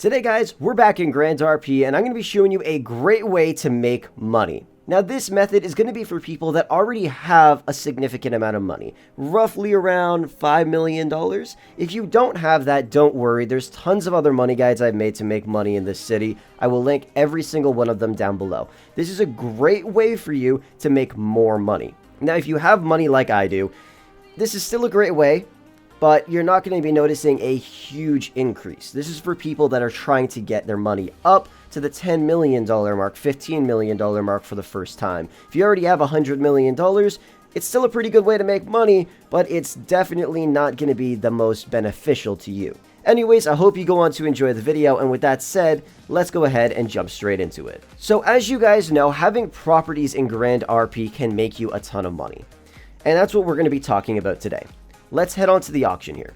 Today guys, we're back in Grand RP and I'm going to be showing you a great way to make money. Now this method is going to be for people that already have a significant amount of money, roughly around $5 million. If you don't have that, don't worry, there's tons of other money guides I've made to make money in this city. I will link every single one of them down below. This is a great way for you to make more money. Now if you have money like I do, this is still a great way, but you're not going to be noticing a huge increase. This is for people that are trying to get their money up to the $10 million mark, $15 million mark for the first time. If you already have $100 million, it's still a pretty good way to make money, but it's definitely not going to be the most beneficial to you. Anyways, I hope you go on to enjoy the video, and with that said, let's go ahead and jump straight into it. So as you guys know, having properties in Grand RP can make you a ton of money. And that's what we're going to be talking about today. Let's head on to the auction here.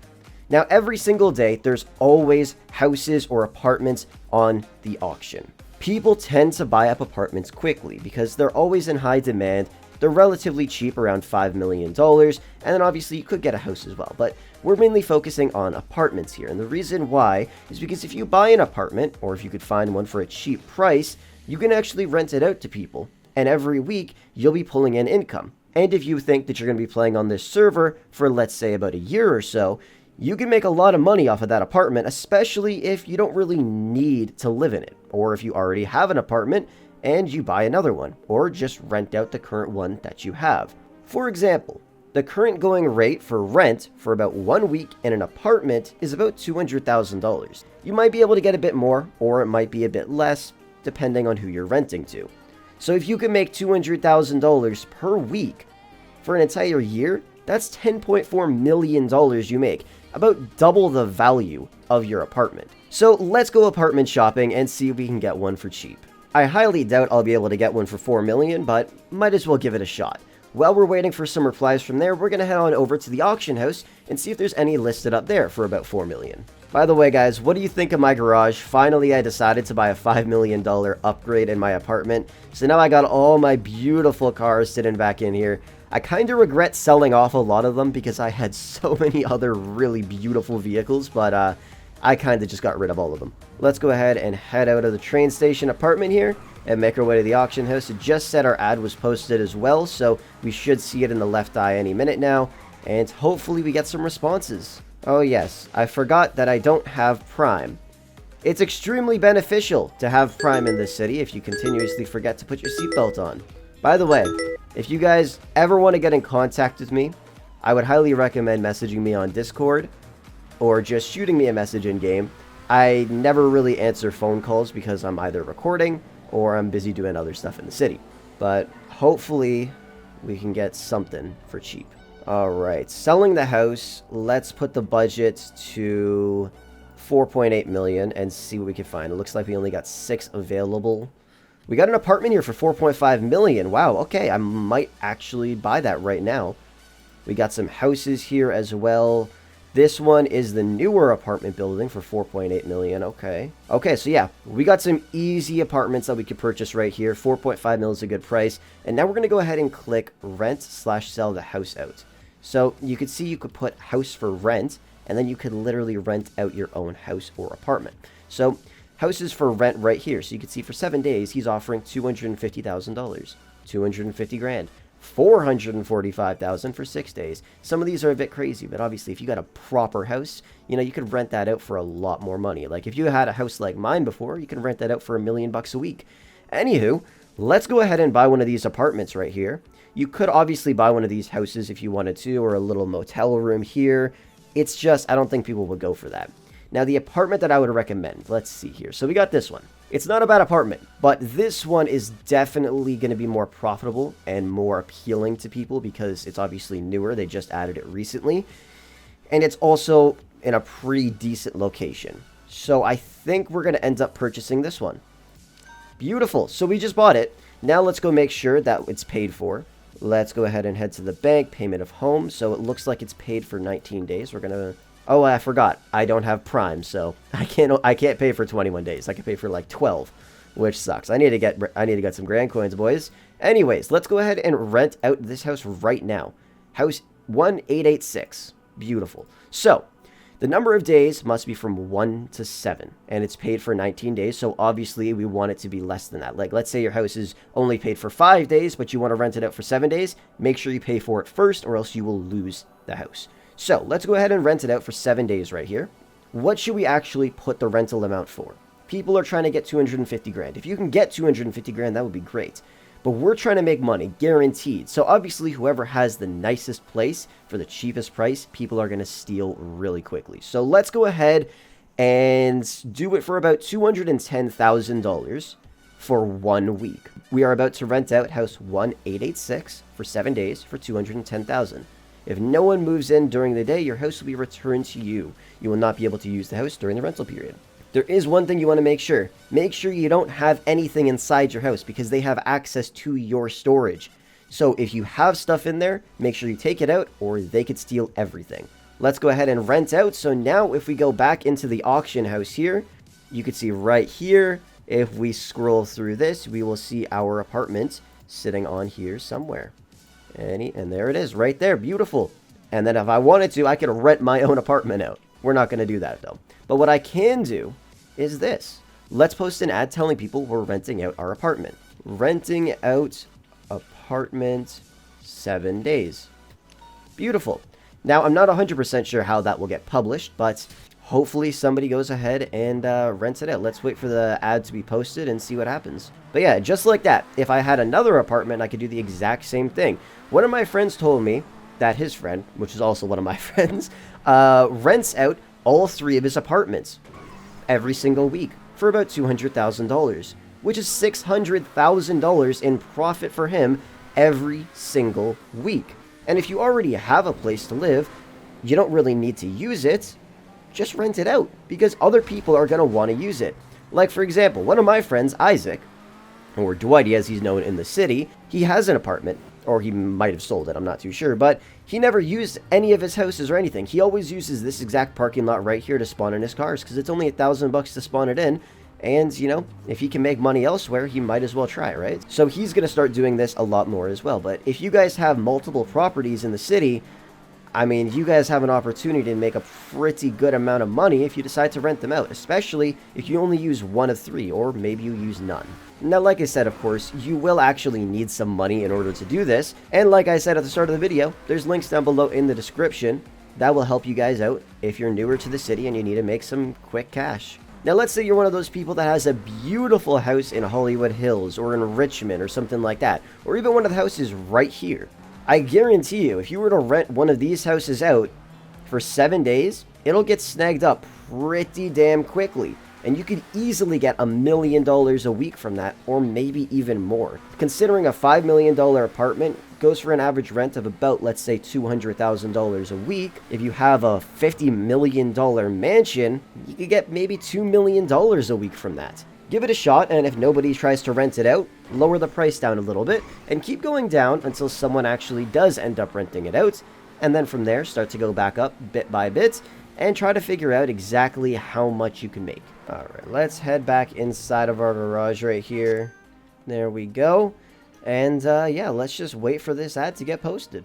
Now, every single day, there's always houses or apartments on the auction. People tend to buy up apartments quickly because they're always in high demand. They're relatively cheap, around $5 million, and then obviously you could get a house as well, but we're mainly focusing on apartments here. And the reason why is because if you buy an apartment, or if you could find one for a cheap price, you can actually rent it out to people, and every week you'll be pulling in income. And if you think that you're going to be playing on this server for, let's say, about a year or so, you can make a lot of money off of that apartment, especially if you don't really need to live in it, or if you already have an apartment and you buy another one, or just rent out the current one that you have. For example, the current going rate for rent for about 1 week in an apartment is about $200,000. You might be able to get a bit more, or it might be a bit less, depending on who you're renting to. So if you can make $200,000 per week for an entire year, that's $10.4 million you make, about double the value of your apartment. So let's go apartment shopping and see if we can get one for cheap. I highly doubt I'll be able to get one for $4 million, but might as well give it a shot. While we're waiting for some replies from there, we're going to head on over to the auction house and see if there's any listed up there for about $4 million. By the way, guys, what do you think of my garage? Finally, I decided to buy a $5 million upgrade in my apartment. So now I got all my beautiful cars sitting back in here. I kind of regret selling off a lot of them because I had so many other really beautiful vehicles, but I kind of just got rid of all of them. Let's go ahead and head out of the train station apartment here and make our way to the auction house. It just said our ad was posted as well, so we should see it in the left eye any minute now, and hopefully we get some responses. Oh yes, I forgot that I don't have Prime. It's extremely beneficial to have Prime in this city if you continuously forget to put your seatbelt on. By the way, if you guys ever want to get in contact with me, I would highly recommend messaging me on Discord or just shooting me a message in-game. I never really answer phone calls because I'm either recording or I'm busy doing other stuff in the city. But hopefully we can get something for cheap. Alright, selling the house, let's put the budget to 4.8 million and see what we can find. It looks like we only got 6 available. We got an apartment here for 4.5 million. Wow, okay, I might actually buy that right now. We got some houses here as well. This one is the newer apartment building for 4.8 million. Okay. Okay, so yeah, we got some easy apartments that we could purchase right here. 4.5 mil is a good price. And now we're going to go ahead and click rent/sell the house out. So you could see you could put house for rent, and then you could literally rent out your own house or apartment. So houses for rent right here. So you can see for 7 days, he's offering $250,000, 250 grand. 445,000 for 6 days. Some of these are a bit crazy, but obviously if you got a proper house, you know, you could rent that out for a lot more money. Like if you had a house like mine before, you can rent that out for $1 million a week. Anywho, let's go ahead and buy one of these apartments right here. You could obviously buy one of these houses if you wanted to, or a little motel room here. It's just, I don't think people would go for that. Now the apartment that I would recommend, let's see here. So we got this one. It's not a bad apartment, but this one is definitely going to be more profitable and more appealing to people because it's obviously newer. They just added it recently. And it's also in a pretty decent location. So I think we're going to end up purchasing this one. Beautiful. So we just bought it. Now let's go make sure that it's paid for. Let's go ahead and head to the bank, payment of home. So it looks like it's paid for 19 days. We're going to... Oh, I forgot. I don't have Prime, so I can't pay for 21 days. I can pay for like 12, which sucks. I need to get some grand coins, boys. Anyways, let's go ahead and rent out this house right now. House 1886. Beautiful. So, The number of days must be from 1 to 7, and it's paid for 19 days, so obviously we want it to be less than that. Like, let's say your house is only paid for 5 days, but you want to rent it out for 7 days, make sure you pay for it first, or else you will lose the house. So, let's go ahead and rent it out for 7 days right here. What should we actually put the rental amount for? People are trying to get 250 grand. If you can get 250 grand, that would be great. But we're trying to make money, guaranteed. So obviously, whoever has the nicest place for the cheapest price, people are going to steal really quickly. So let's go ahead and do it for about $210,000 for 1 week. We are about to rent out house 1886 for 7 days for $210,000. If no one moves in during the day, your house will be returned to you. You will not be able to use the house during the rental period. There is one thing you want to make sure. Make sure you don't have anything inside your house because they have access to your storage. So if you have stuff in there, make sure you take it out or they could steal everything. Let's go ahead and rent out. So now if we go back into the auction house here, you can see right here, if we scroll through this, we will see our apartment sitting on here somewhere. And there it is right there. Beautiful. And then if I wanted to, I could rent my own apartment out. We're not going to do that though. But what I can do is this. Let's post an ad telling people we're renting out our apartment. Renting out apartment 7 days. Beautiful. Now, I'm not 100% sure how that will get published, but hopefully somebody goes ahead and rents it out. Let's wait for the ad to be posted and see what happens. But yeah, just like that, if I had another apartment, I could do the exact same thing. One of my friends told me that his friend, which is also one of my friends, rents out all 3 of his apartments every single week for about $200,000, which is $600,000 in profit for him every single week. And if you already have a place to live, you don't really need to use it. Just rent it out because other people are going to want to use it. Like, for example, one of my friends, Isaac, or Dwighty as he's known in the city, he has an apartment, or he might have sold it, I'm not too sure, but he never used any of his houses or anything. He always uses this exact parking lot right here to spawn in his cars because it's only $1,000 to spawn it in. And, you know, if he can make money elsewhere, he might as well try, right? So he's going to start doing this a lot more as well. But if you guys have multiple properties in the city, I mean, you guys have an opportunity to make a pretty good amount of money if you decide to rent them out, especially if you only use 1 of 3, or maybe you use none. Now, like I said, of course, you will actually need some money in order to do this. And like I said at the start of the video, there's links down below in the description that will help you guys out if you're newer to the city and you need to make some quick cash. Now, let's say you're one of those people that has a beautiful house in Hollywood Hills or in Richmond or something like that, or even one of the houses right here. I guarantee you, if you were to rent one of these houses out for 7 days, it'll get snagged up pretty damn quickly. And you could easily get $1 million a week from that, or maybe even more. Considering a $5 million apartment goes for an average rent of about, let's say, $200,000 a week. If you have a $50 million mansion, you could get maybe $2 million a week from that. Give it a shot, and if nobody tries to rent it out, lower the price down a little bit, and keep going down until someone actually does end up renting it out, and then from there, start to go back up bit by bit, and try to figure out exactly how much you can make. Alright, let's head back inside of our garage right here. There we go. And yeah, let's just wait for this ad to get posted.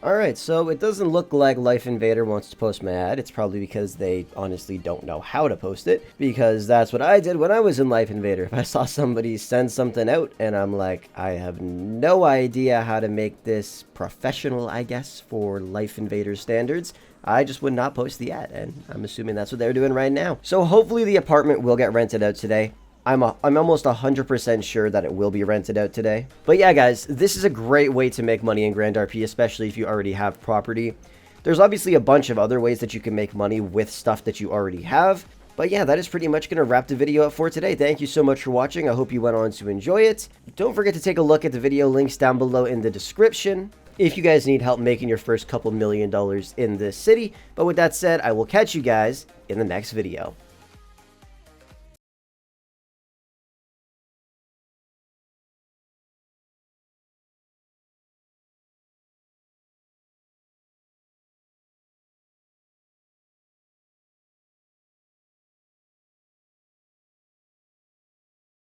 Alright, so it doesn't look like Life Invader wants to post my ad. It's probably because they honestly don't know how to post it. Because that's what I did when I was in Life Invader. If I saw somebody send something out and I'm like, I have no idea how to make this professional, I guess, for Life Invader standards, I just would not post the ad. And I'm assuming that's what they're doing right now. So hopefully the apartment will get rented out today. I'm almost 100% sure that it will be rented out today. But yeah, guys, this is a great way to make money in Grand RP, especially if you already have property. There's obviously a bunch of other ways that you can make money with stuff that you already have. But yeah, that is pretty much going to wrap the video up for today. Thank you so much for watching. I hope you went on to enjoy it. Don't forget to take a look at the video links down below in the description if you guys need help making your first couple $1 million in this city. But with that said, I will catch you guys in the next video.